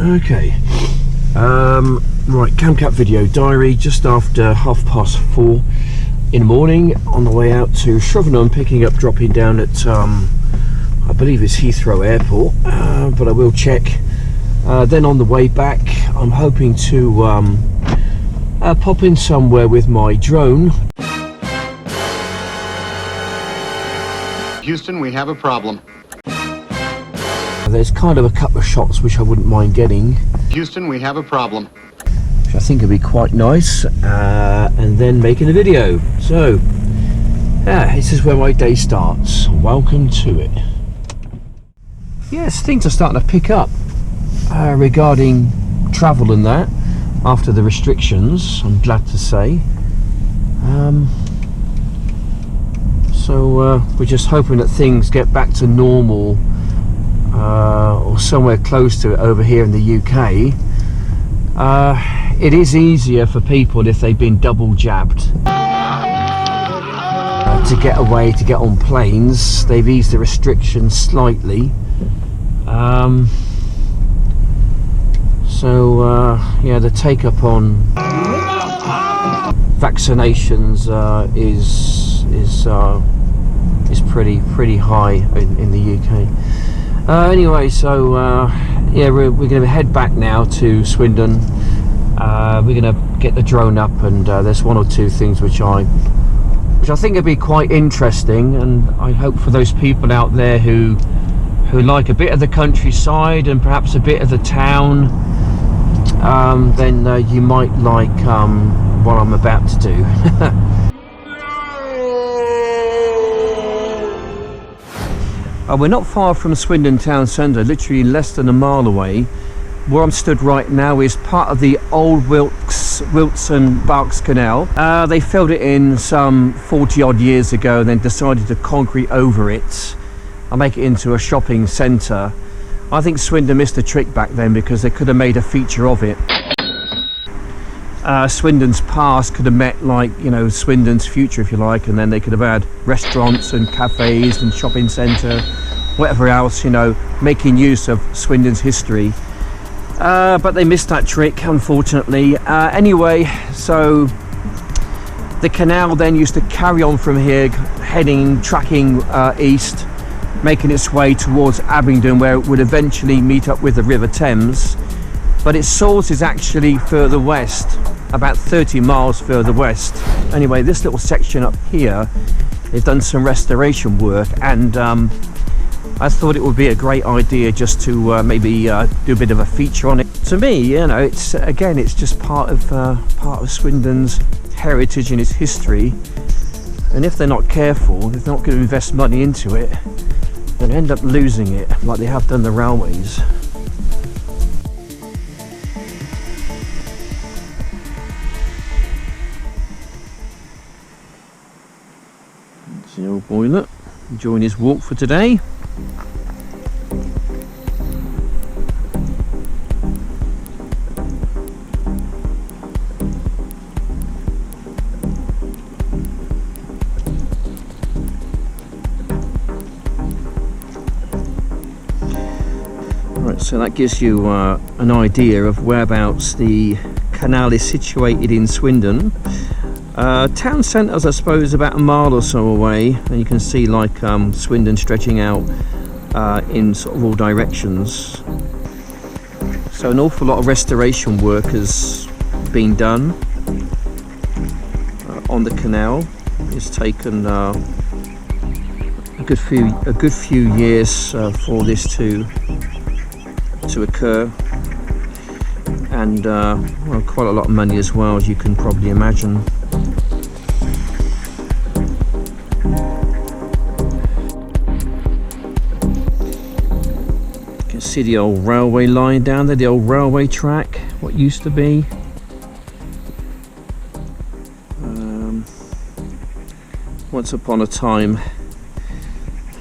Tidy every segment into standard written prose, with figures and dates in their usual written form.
Okay. Right, camcat video diary just after 4:30 in the morning, on the way out to Swindon, picking up, dropping down at I believe it's Heathrow Airport, but I will check. Then on the way back, I'm hoping to pop in somewhere with my drone. Houston, we have a problem. There's kind of a couple of shots which I wouldn't mind getting. Houston, we have a problem. Which I think would be quite nice, and then making a video. So, yeah, this is where my day starts. Welcome to it. Yes, things are starting to pick up regarding travel and that after the restrictions, I'm glad to say. So we're just hoping that things get back to normal, or somewhere close to it over here in the UK. It is easier for people if they've been double jabbed to get away, to get on planes. They've eased the restrictions slightly. Yeah, the take up on vaccinations is pretty high in the UK. Anyway, so yeah, we're going to head back now to Swindon. We're going to get the drone up, and there's one or two things which I think would be quite interesting, and I hope for those people out there who like a bit of the countryside and perhaps a bit of the town, then you might like what I'm about to do. We're not far from Swindon town centre, literally less than a mile away. Where I'm stood right now is part of the old Wilts Berks Canal. They filled it in some 40 odd years ago and then decided to concrete over it and make it into a shopping centre. I think Swindon missed a trick back then, because they could have made a feature of it. Swindon's past could have met, like, you know, Swindon's future, if you like, and then they could have had restaurants and cafes and shopping centre, whatever else, you know, making use of Swindon's history. But they missed that trick, unfortunately. Anyway, so the canal then used to carry on from here, tracking east, making its way towards Abingdon, where it would eventually meet up with the River Thames. But its source is actually further west, about 30 miles further west. Anyway, this little section up here, they've done some restoration work, and I thought it would be a great idea just to maybe do a bit of a feature on it. To me, you know, it's again, it's just part of Swindon's heritage and its history. And if they're not careful, if they're not going to invest money into it, they'll end up losing it, like they have done the railways. That's the old boiler enjoying his walk for today. So that gives you an idea of whereabouts the canal is situated in Swindon. Town centre's, I suppose, about a mile or so away, and you can see like Swindon stretching out in sort of all directions. So an awful lot of restoration work has been done on the canal. It's taken a good few years for this to occur, and well, quite a lot of money as well, as you can probably imagine. You can see the old railway line down there, the old railway track, what used to be. Once upon a time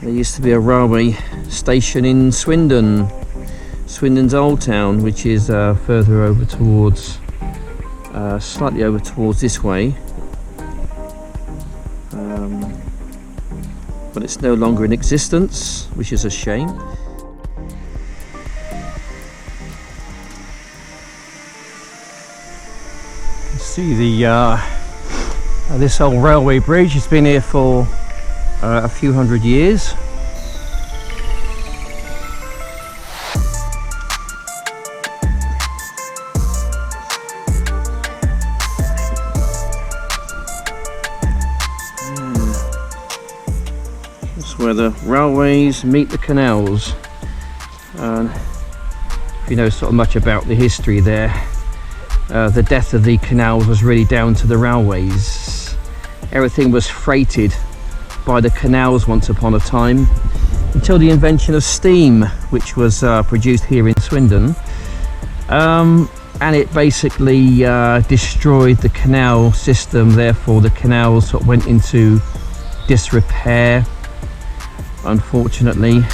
there used to be a railway station in Swindon, Swindon's Old Town, which is further over towards, slightly over towards this way, but it's no longer in existence, which is a shame. See the this old railway bridge. It's been here for a few hundred years. That's where the railways meet the canals. If you know sort of much about the history there, the death of the canals was really down to the railways. Everything was freighted by the canals once upon a time, until the invention of steam, which was produced here in Swindon, and it basically destroyed the canal system. Therefore the canals sort of went into disrepair, unfortunately.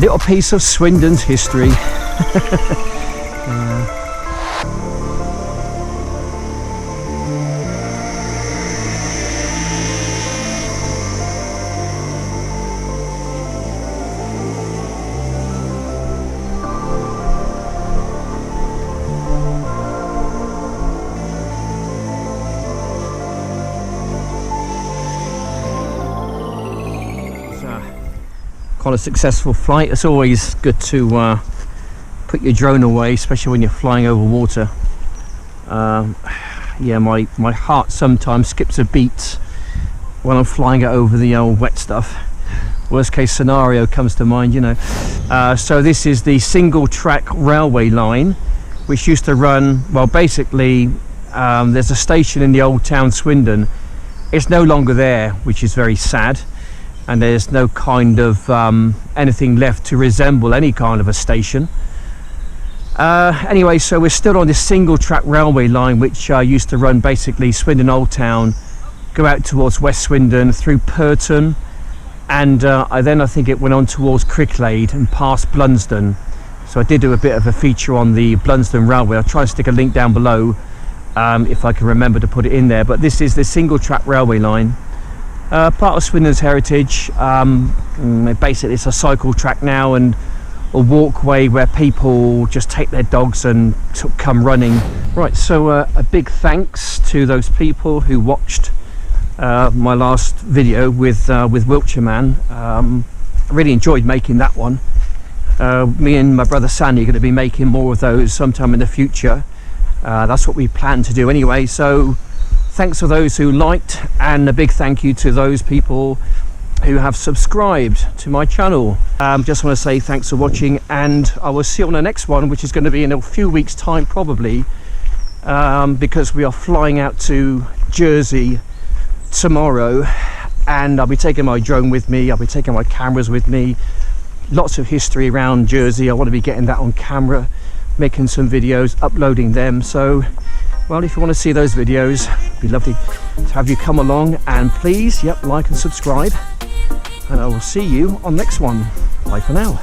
Little piece of Swindon's history. Quite a successful flight. It's always good to put your drone away, especially when you're flying over water. Yeah, my heart sometimes skips a beat when I'm flying it over the old wet stuff. Worst case scenario comes to mind, you know. So this is the single track railway line, which used to run, well, basically there's a station in the old town Swindon. It's no longer there, which is very sad. And there's no kind of anything left to resemble any kind of a station. Anyway, so we're still on this single track railway line, which used to run basically Swindon Old Town, go out towards West Swindon through Purton, and I think it went on towards Cricklade and past Blunsdon. So I did do a bit of a feature on the Blunsdon Railway. I'll try and stick a link down below if I can remember to put it in there. But this is the single track railway line. Part of Swindon's heritage. Basically it's a cycle track now and a walkway where people just take their dogs and sort of come running. Right, so a big thanks to those people who watched my last video with Wiltshire Man. I really enjoyed making that one. Me and my brother Sandy are going to be making more of those sometime in the future. That's what we plan to do anyway. So thanks for those who liked, and a big thank you to those people who have subscribed to my channel. Just want to say thanks for watching, and I will see you on the next one, which is going to be in a few weeks time probably, because we are flying out to Jersey tomorrow, and I'll be taking my drone with me, I'll be taking my cameras with me. Lots of history around Jersey. I want to be getting that on camera, making some videos, uploading them. So well, if you want to see those videos, it'd be lovely to have you come along, and please, like and subscribe, and I will see you on the next one. Bye for now.